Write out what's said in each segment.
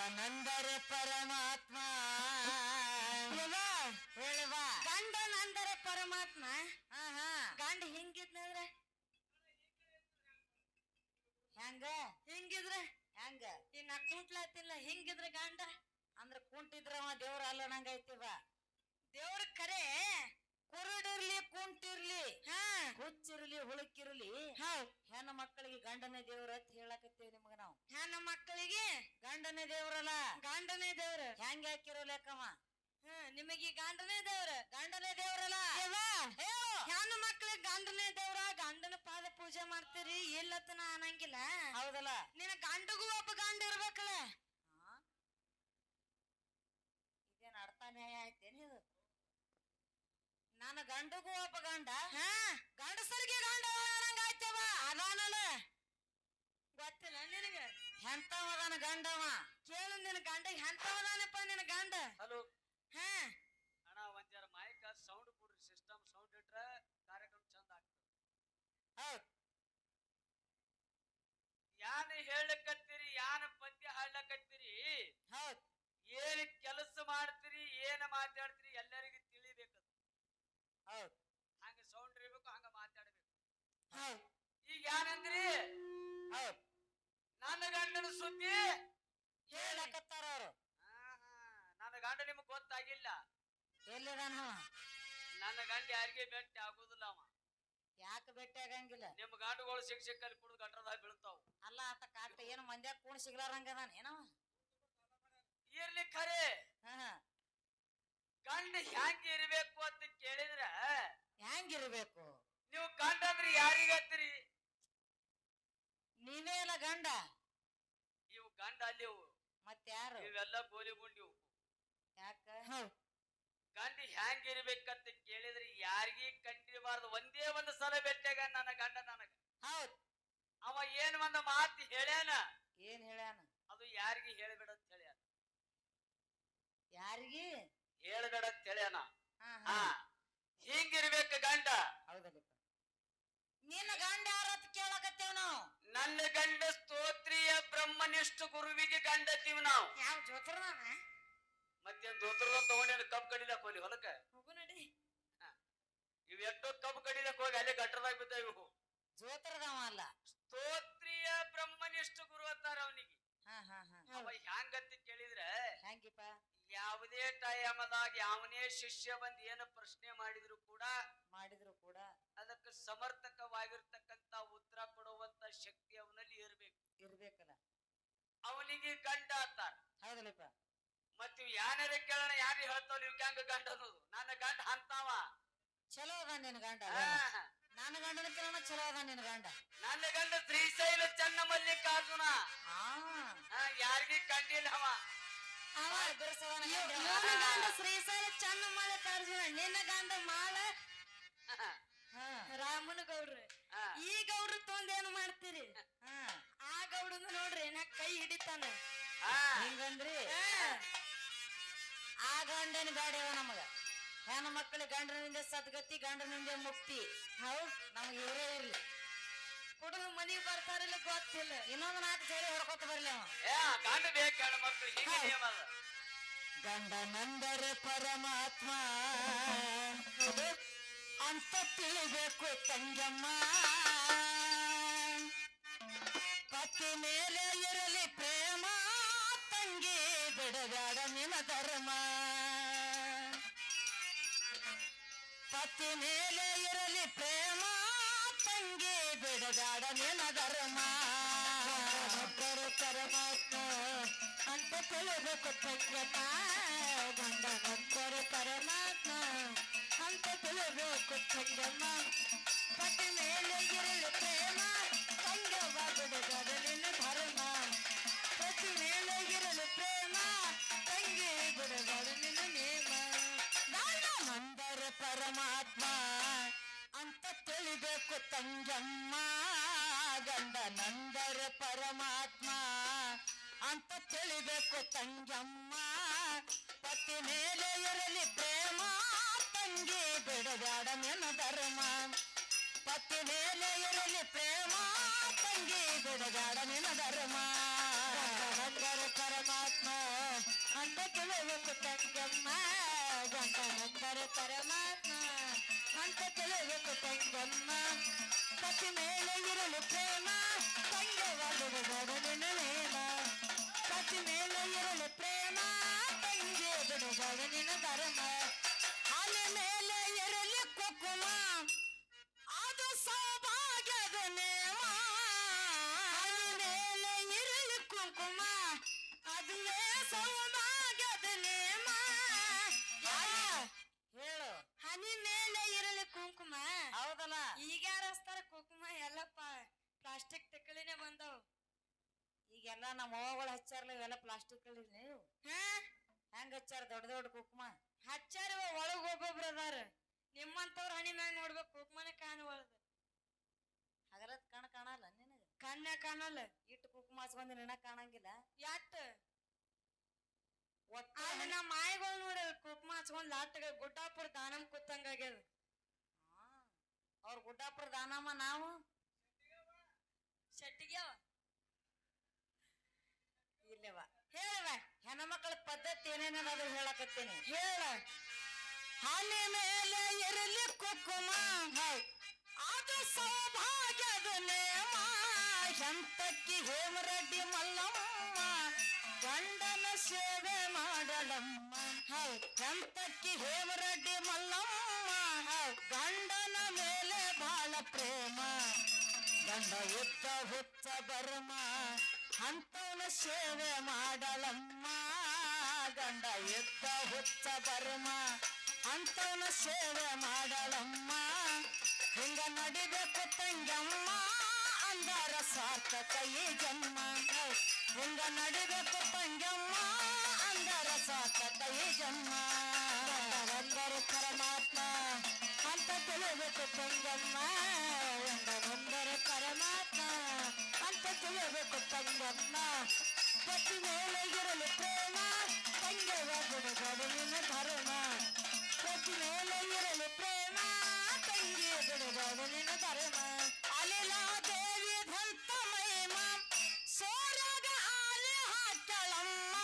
ಗಂಡನಂದರೆ ಪರಮಾತ್ಮ ಹೇಳುವ ಗಂಡನಂದರೆ ಪರಮಾತ್ಮ. ಗಂಡ ಹಿಂಗಿದ್ನಂದ್ರ ಹೆಂಗ ಹಿಂಗಿದ್ರ ಹೆಂಗ ಇನ್ನ ಕುಂಟ್ಲಾತಿಲ್ಲ. ಹಿಂಗಿದ್ರ ಗಂಡ ಅಂದ್ರ ಕುಂಟಿದ್ರವ ದೇವ್ರ ಅಲ್ಲ ನಂಗೈತಿವ. ದೇವ್ರ ಕರೆ ಕುರುಡಿರ್ಲಿ ಕುಂಟಿರ್ಲಿ ಹಾ ಹುಚ್ಚಿರ್ಲಿ ಹುಳುಕಿರ್ಲಿ ಹೆಣ್ಣು ಮಕ್ಕಳಿಗೆ ಗಂಡನೇ ದೇವ್ರ ಅಂತ ಹೇಳಕತ್ತೀವಿ ನಿಮಗ ನಾವು. ಹೆಣ್ಣ ಮಕ್ಕಳಿಗೆ ಗಂಡನೇ ದೇವ್ರಲ್ಲ, ಗಂಡನೇ ದೇವ್ರ. ಹೆಂಗ ಹಾಕಿರೋ ಲೆಕ್ಕವ. ನಿಮಗೆ ಗಂಡನೇ ದೇವ್ರ. ಗಂಡನೇ ದೇವ್ರಲ್ಲ ಹೆಣ್ಣು ಮಕ್ಕಳಿಗೆ ಗಂಡನೇ ದೇವ್ರ. ಗಂಡನ ಪಾದ ಪೂಜೆ ಮಾಡ್ತೀರಿ ಇಲ್ಲತನ ಅನ್ನಂಗಿಲ್ಲ. ಹೌದಲ್ಲ. ನಿನ್ನ ಗಂಡಗೂ ಒಬ್ಬ ಗಂಡ ಇರ್ಬೇಕಲ್ಲ. ಇದೇನ್ ಅರ್ಥ ನ್ಯಾಯ ಆಯ್ತೇನಿ ಇದು? ನನ್ನ ಗಂಡಗೂ ಒಬ್ಬ ಗಂಡ ಗಂಡಸರಿಗೆ ಗಂಡ ಆಯ್ತವ ಅದಾನಲ್ಲ. ಗೊತ್ತಿಲ್ಲ ನಿನಗ ಎಂತವದಾನ ಗಂಡವ? ಕೇಳು ನಿನ್ನ ಗಂಡ ಎಂತವದಾನಪ್ಪ ನಿನ್ನ ಗಂಡ. ಹಲೋ ಹಾ ಅಣ್ಣ ಒಂದ್ ಜರ ಮೈಕ್ ಸೌಂಡ್ ಕೊಡ್ರಿ. ಸಿಸ್ಟಮ್ ಸೌಂಡ್ ಇಟ್ರೆ ಕಾರ್ಯಕ್ರಮ ಚಂದ ಆಗ್ತದೆ. ಹೌದ್ ಯಾನ ಹೇಳಕತ್ತೀರಿ, ಯಾನ ಪದ್ಯ ಹಾಡ್ಲಕತ್ತೀರಿ, ಹೌದ್ ಏನ್ ಕೆಲಸ ಮಾಡ್ತೀರಿ, ಏನ ಮಾತಾಡ್ತೀರಿ ಎಲ್ಲರಿಗೂ ತಿಳಿಬೇಕು. ಹೌದ್ ಹಂಗ ಸೌಂಡ್ ಇರ್ಬೇಕು, ಹಂಗ ಮಾತಾಡ್ಬೇಕು. ಹೌದ್ ಈಗ ಏನಂದ್ರಿ? ಹೌದ್ ನನ್ನ ಗಂಡನ ಸುದ್ದಿ ಹೇಳಕತ್ತಾರ ಅವ್ರು. ನನ್ನ ಗಂಡ ನಿಮಗ್ ಗೊತ್ತಾಗಿಲ್ಲ. ಎಲ್ಲಿದಾನ? ನನ್ನ ಗಂಡ ಯಾರಿಗೆ ಭೇಟಿ ಆಗುದಿಲ್ಲ. ಅವ ಯಾಕೆ ಭೇಟಿ ಆಗಂಗಿಲ್ಲ? ನಿಮ್ ಗಂಡುಗಳು ಶಿಕ್ಷಕಲ್ಲಿ ಕುಡಿದು ಗಟ್ರದಾಗ ಬೀಳ್ತಾವ. ಅಲ್ಲ ಆತ ಕಾಟ ಏನು ಮಂದ್ಯಾಗ ಕೂಣ ಸಿಗ್ಲಾರಂಗದಾನ ಏನವ? ಇರ್ಲಿ ಖರೆ ಗಂಡ ಹೆಂಗ ಇರ್ಬೇಕು ಅಂತ ಕೇಳಿದ್ರ ಹೆಂಗಿರ್ಬೇಕು? ನೀವು ಗಂಡ ಅಂದ್ರೆ ಯಾರಿಗತ್ತೀರಿ? ನೀವೇ ಅಲ್ಲ ಗಂಡ. ಇವು ಗಂಡ ಅಲ್ಲಿ ಮತ್ಯಾರು? ಇವೆಲ್ಲ ಗೋಲಿಗುಂಡಿವು. ಯಾಕ ಗಂಡ ಹೆಂಗ ಇರ್ಬೇಕಂತ ಕೇಳಿದ್ರೆ ಯಾರಿಗಿ ಕಂಡಿರಬಾರ್ದು. ಒಂದೇ ಒಂದು ಸಲ ಬೆಟ್ಟಾಗ ನನ್ನ ಗಂಡ ನನಗ. ಹೌದ್ ಅವ ಏನ್ ಒಂದ ಮಾತು ಹೇಳ್ಯಾನ, ಏನ್ ಹೇಳ್ಯಾನ? ಅದು ಯಾರಿಗಿ ಹೇಳ್ಬೇಡ ಅಂತ ಹೇಳ್ಯಾನ. ಯಾರಿಗಿ ಹೇಳ್ಬೇಡ ಅಂತ ಹೇಳ್ಯಾನ. ಹಾ ಹಿಂಗಿರ್ಬೇಕು ಗಂಡ. ಹೌದಲ್ಲಪ್ಪ. ನಿನ್ನ ಗಂಡ ಯಾರತ್ ಕೇಳಕತ್ತೇವ್ ನಾವು. ನನ್ನ ಗಂಡ ಸ್ತೋತ್ರಿಯ ಬ್ರಹ್ಮನಿಷ್ಠ ಗುರುವಿಗೆ ಗಂಡತೀವಿ ನಾವು. ಯಾವ ಜೋತ್ರದಾನ? ಮತ್ತೇನ್ ದೋತ್ರದಂತ ತಗೊಂಡೇನು ಕಬ್ಬು ಕಡಿಲಕ್ ಹೋಗಿ ಹೊಲಕ್ಕ ಹೋಗು ನಡಿ. ಇವ್ ಎಷ್ಟೋ ಕಬ್ಬು ಕಡಿಲಕ್ ಹೋಗಿ ಅಲ್ಲೇ ಗಟ್ಟರದಾಗ ಬಿದ್ದಾವ ಇವು. ಜೋತ್ರದವ ಅಲ್ಲ, ಸ್ತೋತ್ರಿಯ ಬ್ರಹ್ಮನಿಷ್ಠ ಗುರು ಅಂತಾರ ಅವನಿಗೆ. ಅವ ಹ್ಯಾಂಗಂತ ಕೇಳಿದ್ರೆ ಹೆಂಗಿಪ್ಪ? ಯಾವುದೇ ಟೈಮದಾಗ ಯಾವನೇ ಶಿಷ್ಯ ಬಂದ್ ಏನು ಪ್ರಶ್ನೆ ಮಾಡಿದ್ರು ಕೂಡ ಅದಕ್ಕೆ ಸಮರ್ಥಕವಾಗಿರ್ತಕ್ಕಂತ ಉತ್ತರ ಕೊಡುವಂತ ಶಕ್ತಿ ಅವನಲ್ಲಿ ಇರ್ಬೇಕಲ್ಲ. ಅವನಿಗೆ ಗಂಡ ಅಂತಾರ. ಹೌದಲ್ಲಪ್ಪ. ಮತ್ ಯಾರೇ ಕೇಳೋಣ ಯಾರು ಹೇಳ್ತಾವ ಇವ್ ಹೆಂಗ ಗಂಡ ಅನ್ನೋದು. ನನ್ನ ಗಂಡ ಅಂತಾವ. ಚಲೋ ಅದ ನಿನ್ ಗಂಡ. ನನ್ನ ಗಂಡನ ಕೇಳೋಣ ಚಲೋ ಅದ ನಿನ್ ಗಂಡ. ನನ್ನ ಗಂಡ ಶ್ರೀಶೈಲ ಚನ್ನ ಮಲ್ಲಿಕಾರ್ಜುನ. ಯಾರಿಗಿ ಕಂಡಿಲ್ಲ ಅವ. ಗಂಡ ಶ್ರೀಶೈಲ ಚನ್ನ ಮಲ್ಲಿಕಾರ್ಜುನ. ನಿನ್ನ ಗಂಡ ಮಾಳ ರಾಮನ ಗೌಡ್ರಿ. ಈ ಗೌಡ್ರ ತೊಂದ್ ಏನ್ ಮಾಡ್ತೀರಿ? ಆ ಗೌಡನ ನೋಡ್ರಿ ನಾ ಕೈ ಹಿಡಿತಾನ. ಹಿಂಗಂದ್ರಿ ಆ ಗಂಡನ ಗಾಡಿಯವ ನಮಗ. ಹೆಣ್ಣು ಮಕ್ಕಳಿಗೆ ಗಂಡನಿಂದ ಸದ್ಗತಿ, ಗಂಡನಿಂದ ಮುಕ್ತಿ. ಹೌದ್ ನಮಗ ಇವರೇ ಇರ್ಲಿ. ಕುಡಿದು ಮನಿಗ್ ಬರ್ತಾರಿಲ್ಲ ಗೊತ್ತಿಲ್ಲ. ಇನ್ನೊಂದು 4 ಸೇರಿ ಹೊಡ್ಕೊತ ಬರ್ಲಿ ಅವ. ಗಂಡ ಬೇಕು ಹೆಣ್ಣು ಮಕ್ಕಳು. ಹೀಗೆ ನಿಯಮ ಅದ. ಗಂಡನಂದರೆ ಪರಮಾತ್ಮ ಅಂತ ತಿಳಿಬೇಕು ತಂಗಮ್ಮ. ಪತಿ ಮೇಲೆ ಇರಲಿ ಪ್ರೇಮ, ತಂಗಿ ಬಿಡಬೇಡ ನಿನ್ನ ಧರ್ಮ. ಪತಿ ಮೇಲೆ ಇರಲಿ ಪ್ರೇಮ, ತಂಗಿ ಬಿಡಬೇಡ ನಿನ್ನ ಧರ್ಮ. ಪರಮಾತ್ಮ ಅಂತ ತಿಳಿಬೇಕು ತಂಗಮ್ಮ. ಗಂಡನಂದರೆ ಪರಮಾತ್ಮ ಅಂತ ತಿಳಿಬೇಕು ತಂಗಮ್ಮ. ಪತಿ ಮೇಲೆ ಇರಲಿ ಪ್ರೇಮ, ತಂಗವ ಬಿಡಬೇಡ ನಿನ್ನ ಧರ್ಮ. ಪತಿ ಮೇಲೆ ಇರಲಿ ಪ್ರೇಮ, ತಂಗಿ ಬಿಡಬೇಡ ನಿನ್ನ ನೇಮ. ಗಂಡನಂದರೆ ಪರಮಾತ್ಮ ಅಂತ ತಿಳಿಬೇಕು ತಂಗಮ್ಮ. ಗಂಡನಂದರೆ ಪರಮಾತ್ಮ ಅಂತ ತಿಳಿಬೇಕು ತಂಗಮ್ಮ. ಪತಿ ಮೇಲೆ ಇರಲಿ ಪ್ರೇಮ, ತಂಗಿ ಬಿಡಬೇಡ ನಿನ್ನ ಧರ್ಮ. ಪತಿ ಮೇಲೆ ಇರಲಿ ಪ್ರೇಮ, ತಂಗಿ ಬಿಡಬೇಡ ನಿನ್ನ ಧರ್ಮ. ಗಂಡನಂದರೆ ಪರಮಾತ್ಮ ಅಂತ ತಿಳಿಬೇಕು ತಂಗಮ್ಮ ಗಂಡನಂದರೆ ಪರಮಾತ್ಮ ಅಂತ ತಿಳಿಬೇಕು ತಂಗಮ್ಮ ಪತಿ ಮೇಲೆ ಇರಲು ಪ್ರೇಮ ತಂಗವಾಗುವುದು ನಿನ್ನ ಪತಿ ಮೇಲೆ ಇರಲು ಪ್ರೇಮ ತಂಗಿ ಬಿಡುವುದು ನಿನ್ನ ಧರ್ಮ ಹಾಲ ಮೇಲೆ ಇರಲಿ ಕುಕುಮ ಅದು ಸೌಭಾಗ್ಯದ ನೇಮ ಹಾಲ ಮೇಲೆ ಇರಲಿ ಕುಂಕುಮ ಅದುವೇ ಸೌಭಾಗ್ಯದ ನೇಮ ಹೇಳು ಹನಿ ಮೇಲೆ ಇರಲಿ ಕುಂಕುಮ ಹೌದಲ್ಲ ಈಗ ಯಾರಸ್ತಾರ ಕುಂಕುಮ ಎಲ್ಲಪ್ಪ ಪ್ಲಾಸ್ಟಿಕ್ ತಿಕ್ಕಳಿನೇ ಬಂದವು ಈಗೆಲ್ಲ ನಮ್ಮ ಅವ್ವಗಳು ಹಚ್ಚಾರಲ್ಲ ಇವೆಲ್ಲ ಪ್ಲಾಸ್ಟಿಕ್ ನೀವು ಹೆಂಗ ಹಚ್ಚಾರ ದೊಡ್ಡ ದೊಡ್ಡ ಕುಕ್ಮ ಹಚ್ಚಾರ ಒಳಗ್ ಒಬ್ಬೊಬ್ರು ಅದಾರ ನಿಮ್ಮಂತವ್ರ ಹನಿ ಮ್ಯಾಗ ನೋಡ್ಬೇಕು ಕುಕ್ಮನೆ ಕಾಣುವಳ್ದು ಹಗಲತ್ ಕಾಣಲ್ಲ ನಿನಗ ಕಣ್ಣ ಕಾಣಲ್ಲ ಇಟ್ಟು ಕುಕ್ಮ ಹಚ್ಕೊಂಡ್ ನಿನ್ನ ಕಾಣಂಗಿಲ್ಲ ಯಾಟ್ ಒತ್ತ ಅಲ್ಲಿ ನಮ್ಮ ಮಾಯಿಗಳು ನೋಡಿ ಕುಕ್ಮ ಹಚ್ಕೊಂಡ್ ಲಾಟ್ಗ ಗುಡ್ಡಾಪುರ ದಾನಮ್ ಕೂತಂಗಾಗ್ಯದ ಅವ್ರ ಗುಡ್ಡಾಪುರ ದಾನಮ್ಮ ನಾವು ಶೆಟ್ಟಿಗೆ ಇಲ್ಲವ ಹೇಳವ ಹೆಣ್ಮಕ್ಳ ಪದ್ಧತಿ ಏನೇನದು ಹೇಳಕತ್ತೀನಿ ಹೇಳ ಹನಿ ಮೇಲೆ ಇರಲಿ ಕುಕುಮ ಅದು ಸೌಭಾಗ್ಯದ ನೇಮ ಶಂತಕ್ಕಿ ಹೇಮರೆಡ್ಡಿ ಮಲ್ಲಮ್ಮ ಗಂಡನ ಸೇವೆ ಮಾಡಲಮ್ಮ ಶಂತಕ್ಕಿ ಹೇಮರೆಡ್ಡಿ ಮಲ್ಲಮ್ಮ ಗಂಡನ ಮೇಲೆ ಬಾಳ ಪ್ರೇಮ ಗಂಡ ಯುದ್ಧ ಹುಚ್ಚ ಬರ್ಮ ಅಂತವನ ಸೇವೆ ಮಾಡಲಮ್ಮ ಗಂಡ ಯುದ್ಧ ಹುಚ್ಚ ಬರ್ಮ ಅಂತವನ ಸೇವೆ ಮಾಡಲಮ್ಮ ಹಿಂಗ ನಡಿಬೇಕು ತಂಗಮ್ಮ ಅಂದಾರ ಸಾರ್ಥಕ ಈ ಜನ್ಮ ಹಿಂಗ ನಡಿಬೇಕು ತಂಗಮ್ಮ ಅಂದಾರ ಸಾರ್ಥಕ ಈ ಜನ್ಮ ಗಂಡನಂದರೆ ಪರಮಾತ್ಮ ಅಂತ ತಿಳಿಬೇಕು ತಂಗಮ್ಮ ಗಂಡನಂದರೆ ಪರಮಾತ್ಮ ಅಂತ ತಿಳಿಬೇಕು ತಂಗಮ್ಮ ಪತಿ ಮೇಲೆ ಇರಲು ಪ್ರೇಮ ತಂಗವಾಗುವುದು ನಿನ್ನ ಧರ್ಮ ಪತಿ ಮೇಲೆ ಇರಲು ಪ್ರೇಮ ತಂಗಿ ಬಿಡುವುದು ನಿನ್ನ ಧರ್ಮ ಅಲಿಲಾ ದೇವಿ ಧಂತ ಮಹಿಮ ಸೋರಗ ಆಲಿ ಹಾಕಳಮ್ಮ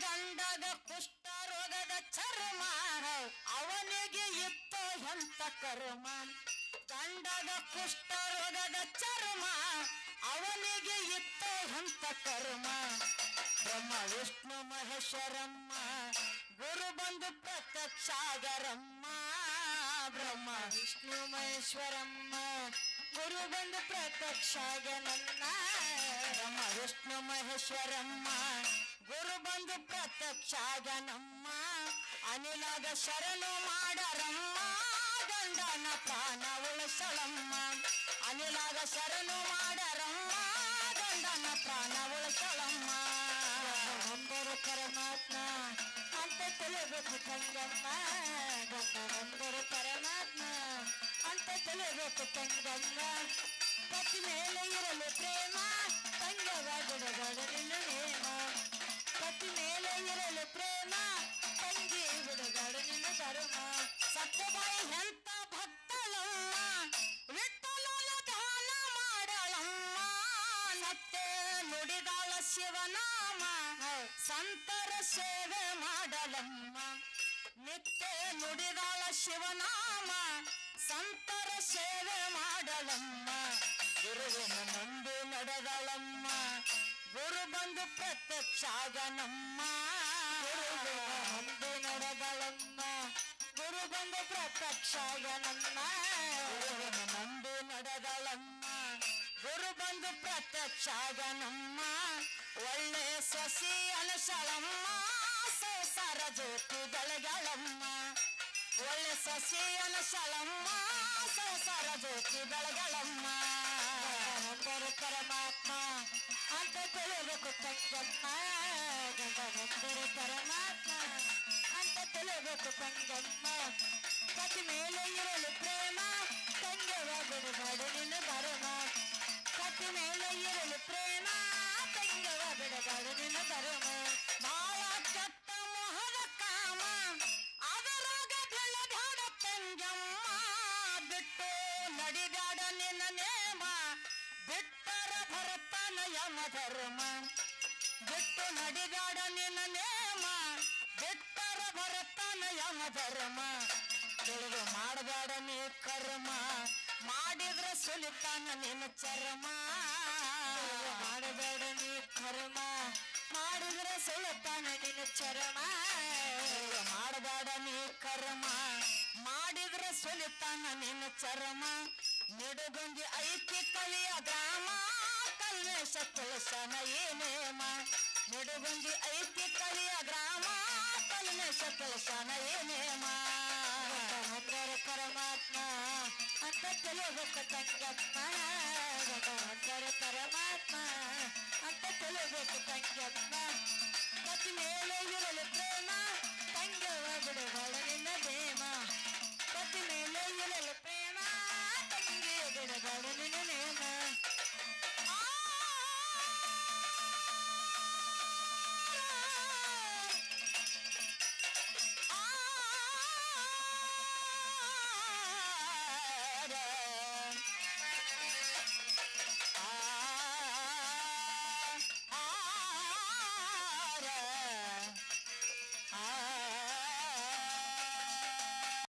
ಗಂಡಗ ಕುಷ್ಠ ರೋಗದ ಚರ್ಮ ಅವನಿಗೆ ಇತ್ತು ಎಂತ ಕರ್ಮ ಗಂಡಗ ಕುಷ್ಠ ರೋಗದ ಚರ್ಮ ಅವನಿಗೆ ಇತ್ತು ಎಂತ ಕರ್ಮ ಬ್ರಹ್ಮ ವಿಷ್ಣು ಮಹೇಶ್ವರಮ್ಮ ಗುರು ಬಂದು ಪ್ರತ್ಯಕ್ಷಾಗರಮ್ಮ ಬ್ರಹ್ಮ ವಿಷ್ಣು ಮಹೇಶ್ವರಮ್ಮ ಗುರು ಬಂದು ಪ್ರತ್ಯಕ್ಷಾಗ ನನ್ನ ಬ್ರಹ್ಮ ವಿಷ್ಣು ಮಹೇಶ್ವರಮ್ಮ ಗುರು ಬಂದು ಪ್ರತ್ಯಕ್ಷಾಗ ನಮ್ಮ ಅನಿಲಾಗ ಶರಣು ಮಾಡರಮ್ಮ ಗಂಡನ ಪ್ರಾಣ ಉಳಿಸಳಮ್ಮ ಅನಿಲಾಗ ಶರಣು ಮಾಡರಮ್ಮ ಗಂಡನ ಪ್ರಾಣ ಉಳಿಸಳಮ್ಮ ಗಂಡನಂದರೆ ಪರಮಾತ್ಮ ಅಂತ ತಿಳಿಬೇಕು ತಂಗಮ್ಮ ಗಂಡನಂದರೆ ಪರಮಾತ್ಮ ಅಂತ ತಿಳಿಬೇಕು ತಂಗಮ್ಮ ಪತಿ ಮೇಲೆ ಇರಲು ಪ್ರೇಮ ತಂಗವಾಗುವುದು ನಿನ್ನ ನೇಮ ಪತಿ ಮೇಲೆ ಇರಲು ಪ್ರೇಮ ತಂಗಿ ಬಿಡುಗಡು ನಿನ್ನ ಧರ್ಮ ಸತ್ಯಬಾಯಿ ಎಂತ ಭಕ್ತಳಮ್ಮ ವಿಠಲನ ದಾನ ಮಾಡಳಮ್ಮ ಮತ್ತೆ ನುಡಿದಾಳ ಶಿವನಾಮ ಸಂತರ ಸೇವೆ ಮಾಡಲಮ್ಮ ನಿತ್ಯ ನುಡಿದಾಳ ಶಿವನಾಮ ಸಂತರ ಸೇವೆ ಮಾಡಲಮ್ಮ ಗುರುವಿನ ನಂಬಿ ನಡೆದಳಮ್ಮ ಗುರು ಬಂದು ಪ್ರತ್ಯಕ್ಷಾಗನಮ್ಮ ಗುರುವಿನ ನಂಬಿ ನಡೆದಳಮ್ಮ ಗುರು ಬಂದು ಪ್ರತ್ಯಕ್ಷಾಗನಮ್ಮ ಗುರುವಿನ ನಂಬಿ ನಡೆದಳಮ್ಮ ಗುರು ಬಂದು ಪ್ರತ್ಯಕ್ಷಾಗನಮ್ಮ ಒಳ್ಳೆ ಸಸಿ ಅಲಸಳಮ್ಮ ಸಂಸಾರ ಜ್ಯೋತಿ ಬೆಳಗಳಮ್ಮ ಒಳ್ಳೆ ಸಸಿ ಅಲಸಳಮ್ಮ ಸಂಸಾರ ಜ್ಯೋತಿ ಬೆಳಗಳಮ್ಮ ಗಂಡನಂದರೆ ಪರಮಾತ್ಮ ಅಂತ ತಿಳಿಬೇಕು ತಂಗಮ್ಮ ಗಂಡನಂದರೆ ಪರಮಾತ್ಮ ಅಂತ ತಿಳಿಬೇಕು ತಂಗಮ್ಮ ಪತಿ ಮೇಲೆ ಇರಲು ಪ್ರೇಮ ತಂಗವಾಗುವುದು ನಿನ್ನ ಧರ್ಮ ಪತಿ ಮೇಲೆ ಇರಲು ಪ್ರೇಮ ತಂಗವಾಗುವುದು ನಿನ್ನ ಧರ್ಮ ಬಾಳ ಕೆಟ್ಟ ಮೋಹದ ಕಾಮ ಅದರಾಗ ಬೆಳೆದಾಡ ತಂಗಮ್ಮ ಬಿಟ್ಟು ನಡಿದಾಡ ನಿನ್ನ ನೇಮ ಬಿಟ್ಟರ ಭರತನ ಯಮ ಧರ್ಮ ಬಿಟ್ಟು ನಡಿಗಾಡ ನಿನ್ನ ನೇಮ ಬಿಟ್ಟರ ಬರತಾನ ಯಮ ಧರ್ಮ ತಿಳಿದು ಮಾಡಬೇಡ ನೀ ಕರ್ಮ ಮಾಡಿದ್ರ ಸುಲಿತಾನ ನಿನ್ನ ಚರ್ಮ ಮಾಡಬೇಡ ನೀ ಕರ್ಮ ಮಾಡಿದ್ರ ಸುಲಿತಾನ ನಿನ್ನ ಚರ್ಮ ಮಾಡಬೇಡ ನೀ ಕರ್ಮ ಮಾಡಿದ್ರ ಸುಲಿತಾನ ನಿನ್ನ ಚರ್ಮ ನಿಡುಗುಂದಿ ಐತಿ ಕವಿಯ ಗ್ರಾಮ ಕಲ್ವೇಶ ತುಳಸನ ಏನೇಮ ನಿಡುಗುಂದಿ ಐತಿ ಕವಿಯ ಗ್ರಾಮ ಕಲ್ವೇಶ ತುಳಸನ ಏನೇಮ ಪರಮಾತ್ಮ ಅಂತ ತಿಳಿಬೇಕು ತಂಗಮ್ಮ ಪರಮಾತ್ಮ ಅಂತ ತಿಳಿಬೇಕು ತಂಗಮ್ಮ ಪ್ರತಿ ಮೇಲೆ ಇರಲು ಪ್ರೇಮ ತಂಗವ ಬಿಡುಗಳ ನಿನ್ನ ನೇಮ ಪ್ರತಿ ಮೇಲೆ ಇರಲು ಪ್ರೇಮ ತಂಗಿ ಬಿಡುಗಳ ನಿನ್ನ ನೇಮ